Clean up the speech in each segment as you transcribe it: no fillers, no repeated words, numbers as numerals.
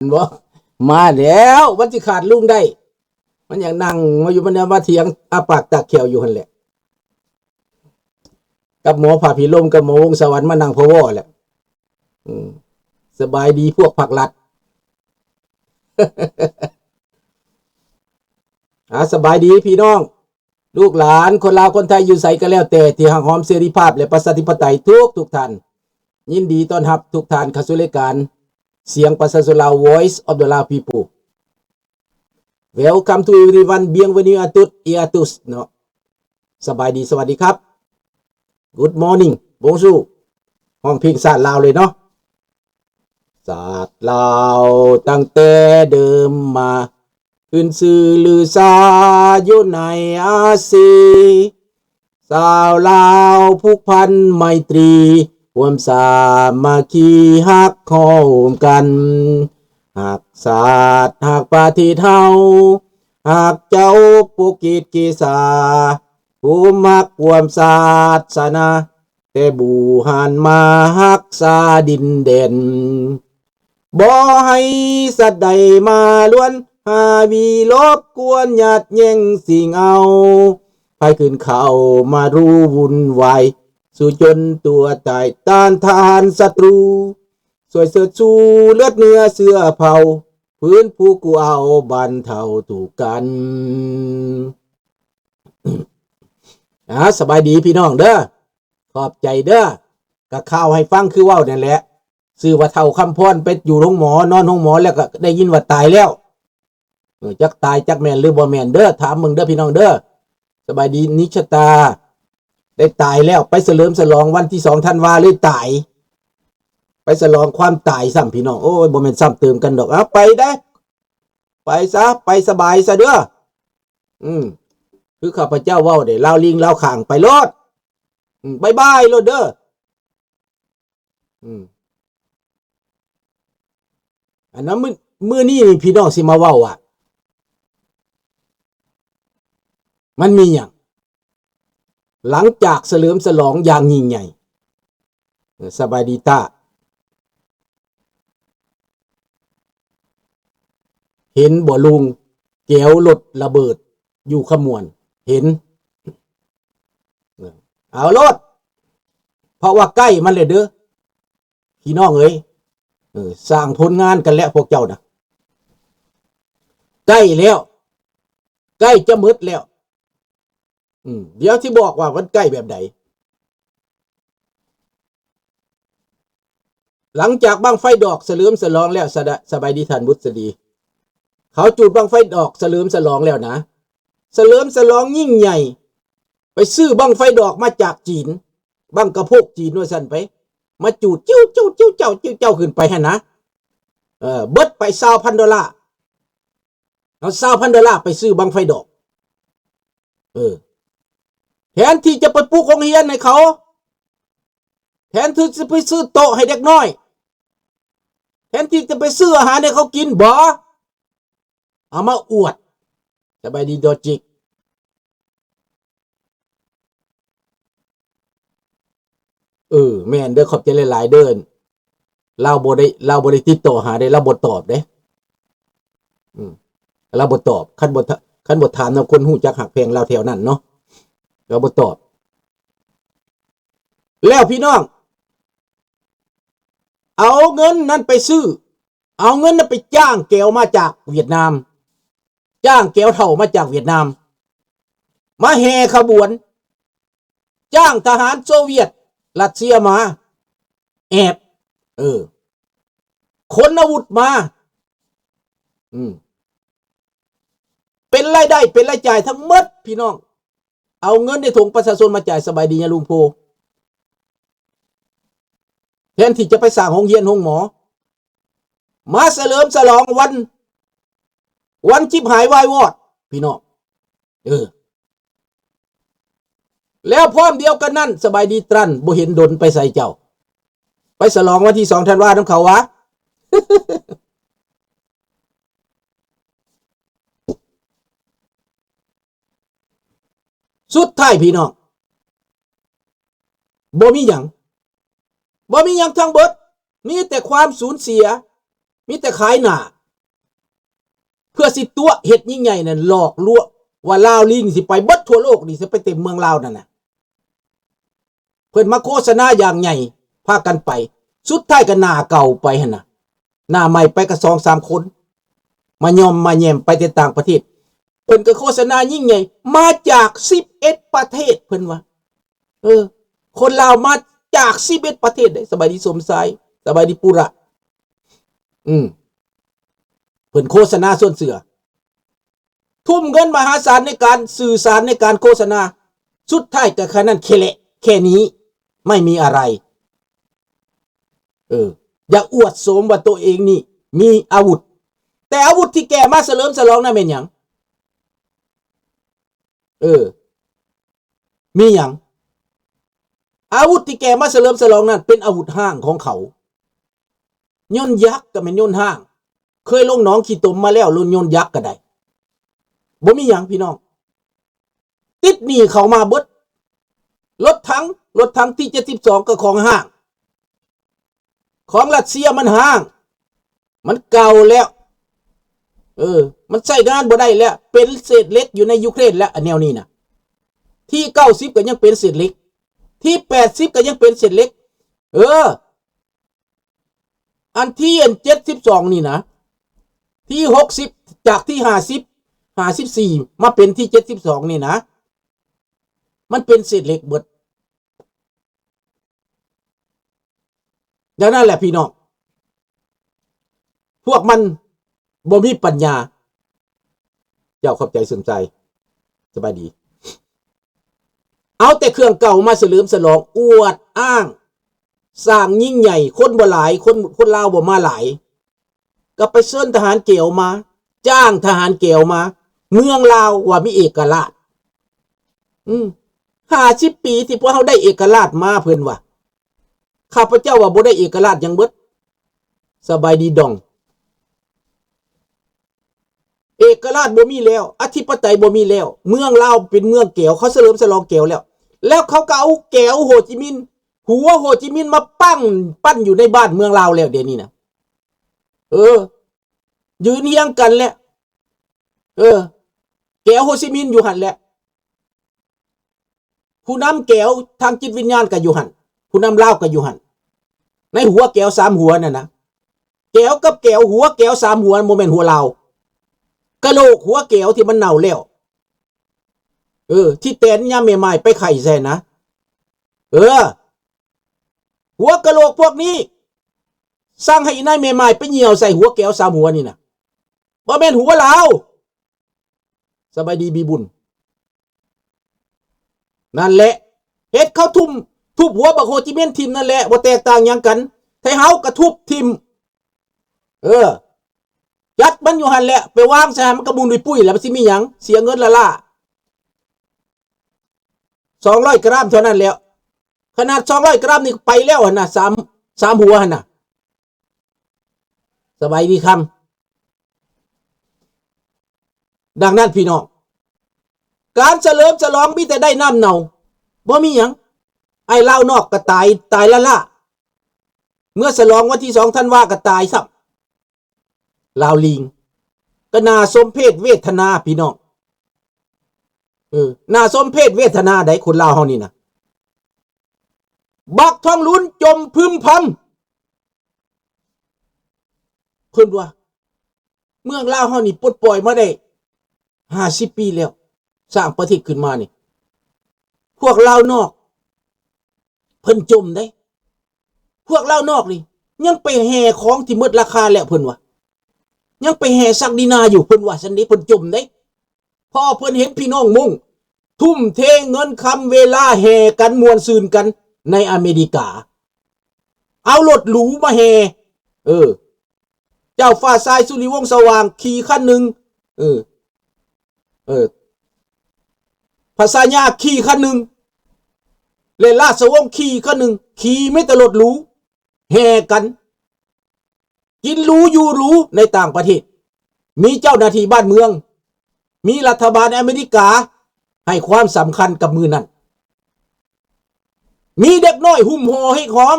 บ่มาแล้ววันที่ขาดลุงได้มันอย่างนั่งมาอยู่มันมาเถียงอาปากตักเขียวอยู่หั่นแหละกับหมอผ่าผีลมกับหมอวงสวรรค์มานั่งพะวอแหละสบายดีพวกผักลัดสบายดีพี่น้องลูกหลานคนลาวคนไทยอยู่ไสก็แล้วแต่ที่หักหอมเสรีภาพและประชาธิปไตยทุกท่านยินดีต้อนรับทุกท่านเข้าสู่รายการเสียงประชาชนลาว Voice of the Lao People Welcome to everyone bienvenue à tous et à tous เนาะสบายดีสวัสดีครับ Good morning bonjour ห้องเพลงศาสตร์ลาวเลยเนาะศาสตร์ลาวตั้งแต่เดิมมาขึ้นชื่อลือซาอยู่ในอาซีสาวลาวผูกพันไมตรีความสามัคคีฮักโฮมกันหักศาสตร์หักปฏิเทาหักเจ้าปุกิจกิสาผู้มักความศาสนาแต่บูหันมาหักษาดินเด่นบ่ให้สัตว์ใดมาล้วนหาวีลบกวนหยาดแย่งสิ่งเอาไปขึ้นเขามารู้วุ่นวายสู่จนตัวตายต้านทานศัตรูสวยเสือชูเลือดเนื้อเสื้อเผาพื้นผู้กูเอาบันเทาถูกกันสบายดีพี่น้องเด้อขอบใจเด้อกะข่าวให้ฟังคือว่าวนั่นแหละซื้อว่าเท่าคำพรไปอยู่โรงหมอนอนโรงหมอแล้วก็ได้ยินว่าตายแล้วจักตายจักแม่นหรือบ่แม่นเด้อถามมึงเด้อพี่น้องเด้อสบายดีนิชตาได้ตายแล้วไปเฉลิมฉลองวันที่2 ธันวาเลยตายไปฉลองความตายซ้ำพี่น้องโอ้ยบ่แม่นซ้ำเติมกันดอกไปได้ไปซะไปสบายซะเด้อคือข้าพเจ้าเว้าได้ลาวลิงลาวข้างไปโลดบ๊ายบายโลดเด้ออันนั้นมื้อนี้พี่น้องสิมาเว้าอ่ะมันมีอย่างหลังจากเฉลิมฉลองอย่างยิ่งใหญ่สบายดีตาเห็นบ่ลุงแก้วรถระเบิดอยู่ขมวนเห็นเอารถเพราะว่าใกล้มันเลยเด้อพี่น้องเอ้ยสร้างผลงานกันแล้วพวกเจ้านะใกล้แล้วใกล้จะมืดแล้วเดี๋ยวที่บอกว่ามันใกล้แบบไหนหลังจากบั้งไฟดอกเฉลิมฉลองแล้วสบายดีท่านบุษดีเขาจุดบั้งไฟดอกเฉลิมฉลองแล้วนะเฉลิมฉลองยิ่งใหญ่ไปซื้อบั้งไฟดอกมาจากจีนบั้งกระโพกจีนว่าสั่นไปมาจูดจิ้วจิ้วจิ้วเจ้าจิ้วเจ้าขึ้นไปฮะนะเบิดไป$20,000เอา$20,000ไปซื้อบั้งไฟดอกแทนที่จะไปปลูกโรงเรียนให้เขาแทนที่จะไปซื้อโต๊ะให้เด็กน้อยแทนที่จะไปซื้ออาหารให้เขากินบ่เอามาอวดสบายดีดอจิกแม่นเด้อขอบใจหลายๆเด้อเราบ่ได้ติดต่อหาได้เราบ่ตอบเด้เราบ่ตอบคันบ่ถามนำคนฮู้จักหักแพงเราแถวนั้นเนาะเราบ่ตอบแล้วพี่น้องเอาเงินนั้นไปซื้อเอาเงินนั้นไปจ้างแก้วมาจากเวียดนามจ้างแก้วเฒ่ามาจากเวียดนามมาแห่ขบวนจ้างทหารโซเวียตรัสเซียมาแอบขนอาวุธมาเป็นรายได้เป็นรายจ่ายทั้งหมดพี่น้องเอาเงินในถุงประชาชนมาจ่ายสบายดีนะลุงโพแทนที่จะไปสร้างโรงเรียนโรงหมอมาเฉลิมฉลองวันชิบหายวายวอดพี่น้องแล้วพร้อมเดียวกันนั่นสบายดีตรันบ่เห็นดนไปใส่เจ้าไปฉลองวันที่2 ธันวาคมเขาวะ สุดท้ายพี่น้องบ่มีหยังทั้งเบิดมีแต่ความสูญเสีย มีแต่ขายหน้าเพื่อสิตัวเฮ็ดยิ่งใหญ่นั่นหลอกลวงว่าลาวลิงสิไปเบิดทั่วโลกนี่สิไปเต็มเมืองลาวนั่นน่ะเพิ่นมาโฆษณาอย่างใหญ่พากันไปสุดท้ายก็หน้าเก่าไปหั่นน่ะหน้าใหม่ไปก็ 2-3 คนมายอมมาแยมไปแต่ต่างประเทศเพิ่นก็โฆษณายิ่งใหญ่มาจาก11ประเทศเพิ่นว่าคนลาวมาจาก11ประเทศได้สบายดีสมสายสบายดีปุระเพิ่นโฆษณาส่วนเสือทุ่มเงินมหาศาลในการสื่อสารในการโฆษณาสุดท้ายก็แค่นั้นแค่นี้ไม่มีอะไรอย่าอวดโสมว่าตัวเองนี่มีอาวุธแต่อาวุธที่แกมาเสริมสลองนั่นเป็นหยังมีหยังอาวุธที่แกมาเสริมสลองนั่นเป็นอาวุธห้างของเขาย่นยักษ์ก็เป็นย่นห้างเคยลงหนองขี้ตมมาแล้วรุ่นย่นยักษ์ก็ได้บ่มีหยังพี่น้องติดหนี้เขามาเบิดรถถังที่72ก็ของห้างของรัสเซียมันห้างมันเก่าแล้วมันใช้งานบ่ได้แล้วเป็นเศษเหล็กอยู่ในยูเครนแล้วอันแนวนี้นะที่90ก็ยังเป็นเศษเหล็กที่80ก็ยังเป็นเศษเหล็กอันที่72นี่นะที่60จากที่54มาเป็นที่72นี่นะมันเป็นเศษเหล็กเบิดดังนั้นแหละพี่น้องพวกมันบ่มีปัญญาเจ้าขอบใจสนใจสบายดีเอาแต่เครื่องเก่ามาเฉลิมฉลองอวดอ้างสร้างยิ่งใหญ่คนบ่หลายคนลาวบ่มาหลายก็ไปเชิญทหารเกี่ยวมาจ้างทหารเกี่ยวมาเมืองลาวว่ามีเอกราช50 ปีที่พวกเขาได้เอกราชมาเพิ่นว่าข้าพเจ้าว่าบ่ได้เอกราชยังเบิดสบายดีดองเอกราชบ่มีแล้วอธิปไตยบ่มีแล้วเมืองลาวเป็นเมืองแก้วเขาเฉลิมฉลองแก้วแล้วเขาก็เอาแก้วโฮจิมินห์หัวโฮจิมินห์มาปั้นอยู่ในบ้านเมืองลาวแล้วเดี๋ยวนี้นะยืนเฮียงกันแล้วแก้วโฮจิมินห์อยู่หั่นแหละผู้นำแก้วทางจิตวิญญาณก็อยู่หั่นผู้นำลาวก็อยู่หั่นในหัวแก้ว3หัวนั่นนะแก้วกับแก้วหัวแก้ว3หัวโมเมนต์หัวลาวกะโหลกหัวแก้วที่มันเน่าแล้วที่แตนยามใหม่ๆไปไข่ใส่นะหัวกะโหลกพวกนี้สร้างให้นายใหม่ๆไปเหี่ยวใส่หัวแก้ว3หัวนี่นะบ่แม่นหัวลาวสบายดีบีบุญนั่นแหละเฮ็ดเขาทุบหัวบักโฮจิมินห์ทิมนั่นแหละบ่แตกต่างหยังกันไทเฮากระทุบทิมยัดมันอยู่หันแหละไปวางใส่มันกระบุนด้วยปุ้ยแล้วมันสิมีหยังเสียเงินละล่ะ200 กรัมเท่านั้นแล้วขนาด200 กรัมนี่ไปแล้วหั่นน่ะ3หัวหั่นน่ะสบายดีคำดังนั้นพี่น้องการเฉลิมฉลองมีแต่ได้น้ำเน่าบ่มีหยังไอ้ลาวนอกก็ตายละล่ะเมื่อฉลองวันที่2ธันวาก็ตายซ้ำลาวลิงก็น่าสมเพชเวทนาพี่น้องน่าสมเพชเวทนาได้คนลาวเฮานี่นะบักท้องลุ้นจมพึมพำเพิ่นว่าเมืองลาวเฮานี่ปลดปล่อยมาได้50 ปีแล้วสร้างประเทศขึ้นมานี่พวกลาวนอกเพิ่นจมได้พวกลาวนอกนี่ยังไปแห่ของที่หมดราคาแล้วเพิ่นว่ายังไปแห่ซักดินาอยู่เพิ่นว่าซั่นนี้เพิ่นจมได้พอเพิ่นเห็นพี่น้องมุ่งทุ่มเทเงินคำเวลาแห่กันมวนซืนกันในอเมริกาเอารถหรูมาแห่เจ้าฟ้าทรายสุริวงศ์สว่างขี่คันหนึ่งภาษาญาขี่คันหนึ่งเลราชวงศ์ขี่คันหนึ่งขี่ไม่ตลดหรูแห่กันกินหรูอยู่หรูในต่างประเทศมีเจ้าหน้าที่บ้านเมืองมีรัฐบาลอเมริกาให้ความสำคัญกับมือนั้นมีเด็กน้อยหุ่มห่อให้หอม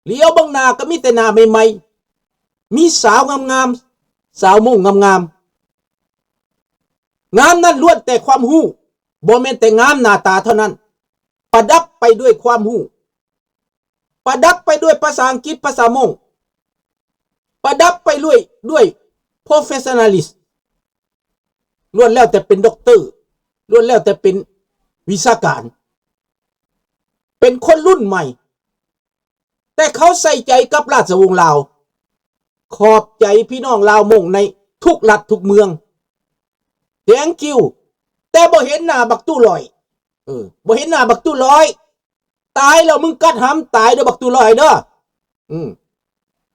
เลี้ยวบังหน้าก็มีแต่หน้าใหม่ มีสาวงามๆสาวมุ่งงามๆงามนั้นล้วนแต่ความรู้บ่แม่นแต่งามหน้าตาเท่านั้นประดับไปด้วยความรู้ประดับไปด้วยภาษาอังกฤษภาษามงประดับไปด้วย professionalist ล้วนแล้วแต่เป็นด็อกเตอร์ล้วนแล้วแต่เป็นวิชาการเป็นคนรุ่นใหม่แต่เขาใส่ใจกับราชวงศ์ลาวขอบใจพี่น้องลาวมงในทุกรัฐทุกเมืองthank you แต่บ่เห็นหน้าบักตู้ลอยบ่เห็นหน้าบักตู้ลอยตายแล้วมึงกัดหำตายเด้อบักตู้ลอยเด้อ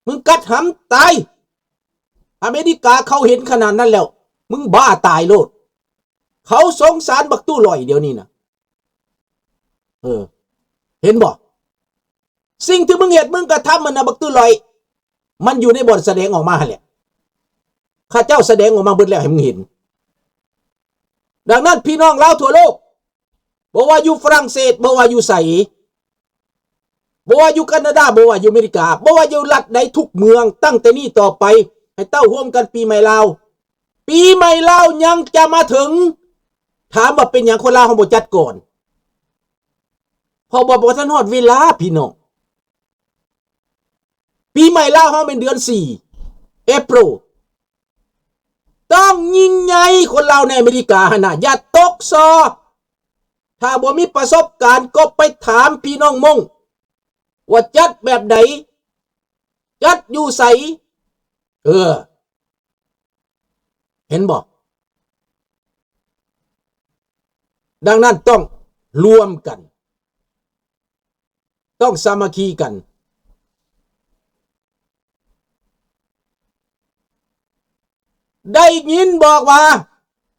มึงกัดหำตายอเมริกาเขาเห็นขนาดนั้นแล้วมึงบ้าตายโลดเขาสงสารบักตู้ลอยเดี๋ยวนี้นะเห็นบ่สิ่งที่มึงเห็นมึงกระทำมันนะบักตู้ลอยมันอยู่ในบทแสดงออกมาแหละข้าเจ้าแสดงออกมาเบิดแล้วให้มึงเห็นดังนั้นพี่น้องลาวทั่วโลกบ่ว่าอยู่ฝรั่งเศสบ่ว่าอยู่ไสบ่ว่าอยู่แคนาดาบ่ว่าอยู่อเมริกาบ่ว่าอยู่รัฐใดทุกเมืองตั้งแต่นี้ต่อไปให้เต้าร่วมกันปีใหม่ลาวปีใหม่ลาวยังจะมาถึงถามว่าเป็นอย่างคนลาวเขาบ่จัดก่อนพอบ่ทันฮอดเวลาพี่น้องปีใหม่ลาวเขาเป็นเดือน4 April ต้องยิ่งใหญ่คนลาวในอเมริกาหั่นน่ะอย่าตกซอถ้าบ่มีประสบการณ์ก็ไปถามพี่น้องมงว่าจัดแบบไหนจัดอยู่ไสเห็นบ่ดังนั้นต้องรวมกันต้องสามัคคีกันได้ยินบอกว่า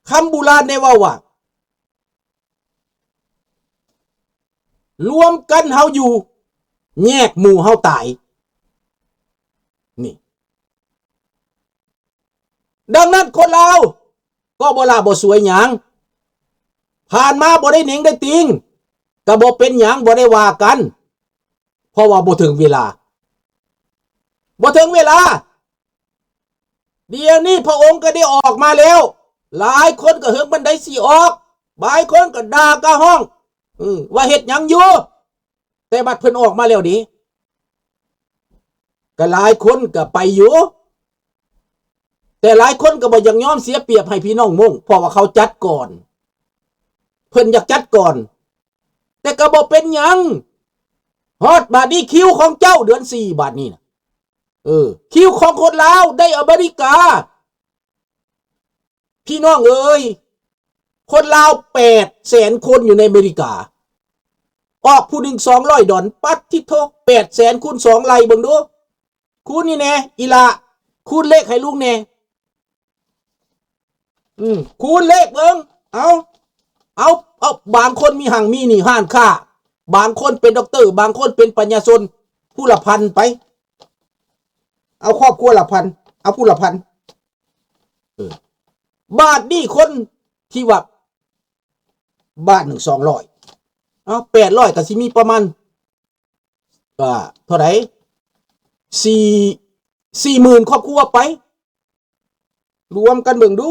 คำโบราณได้ว่ารวมกันเฮาอยู่แยกหมู่เฮาตายนี่ดังนั้นคนเราก็บ่ลาบ่สวยหยังผ่านมาบ่ได้เหน่งได้ติงก็บ่เป็นหยังบ่ได้ว่ากันเพราะว่าบ่ถึงเวลาบ่ถึงเวลาเดี๋ยวนี้พระองค์ก็ได้ออกมาแล้วหลายคนก็เฮิงบันไดสิออกหลายคนก็ด่ากะห้องว่าเฮ็ดหยังอยู่แต่บัดเพิ่นออกมาแล้วดิก็หลายคนก็ไปอยู่แต่หลายคนก็บ่อยากยอมเสียเปรียบให้พี่น้องมงเพราะว่าเขาจัดก่อนเพิ่นอยากจัดก่อนแต่ก็บ่เป็นหยังฮอดบาดนี้คิวของเจ้าเดือน4บาดนี้นะคิวของคนลาวได้อเมริกาพี่น้องเอ้ยคนลาว800,000 คนอยู่ในอเมริกาออกผู้หนึ่ง$200ปัดที่โท800,000 คูณ 2ไล่เบิ่งดูคูณนี่แน่อีละคูณเลขให้ลุงแน่คูณเลขเบิ่งเอาบางคนมีหังมีนี่ห้านค่าบางคนเป็นด็อกเตอร์บางคนเป็นปัญญาชนผู้ละพันไปเอาครอบครัวละพันเอาผู้ละพันบาทนี่คนที่ว่าบาท1 200เอา800ก็สิมีประมาณเท่าไหร่40,000ครอบครัวไปรวมกันเบิ่งดู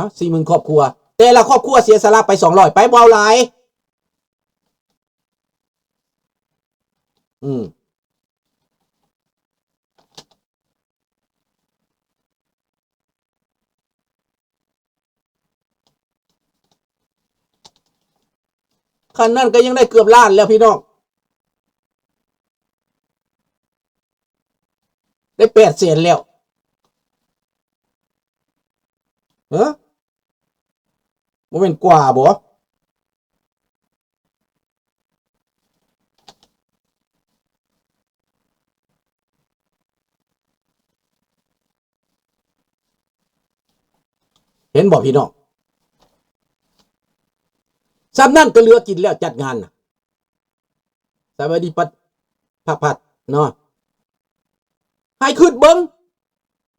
40,000ครอบครัวแต่ละครอบครัวเสียสละไป200ไปบ่เอาหลายคันนั้นก็ยังได้เกือบล้านแล้วพี่น้องได้800,000แล้วบ่แม่นกว่าบ่เห็นบ่พี่น้องซ้ำนั่นก็เหลือกินแล้วจัดงานน่ะสวัสดีพัดเนาะให้ขึ้นเบิ่ง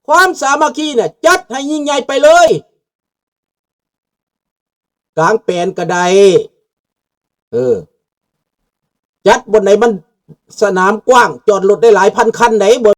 ความสามัคคีเนี่ยจัดให้ยิ่งใหญ่ไปเลยกลางแปลนก็ได้จัดบนไหนมัน สนามกว้างจอดรถได้หลายพันคันไหนบ่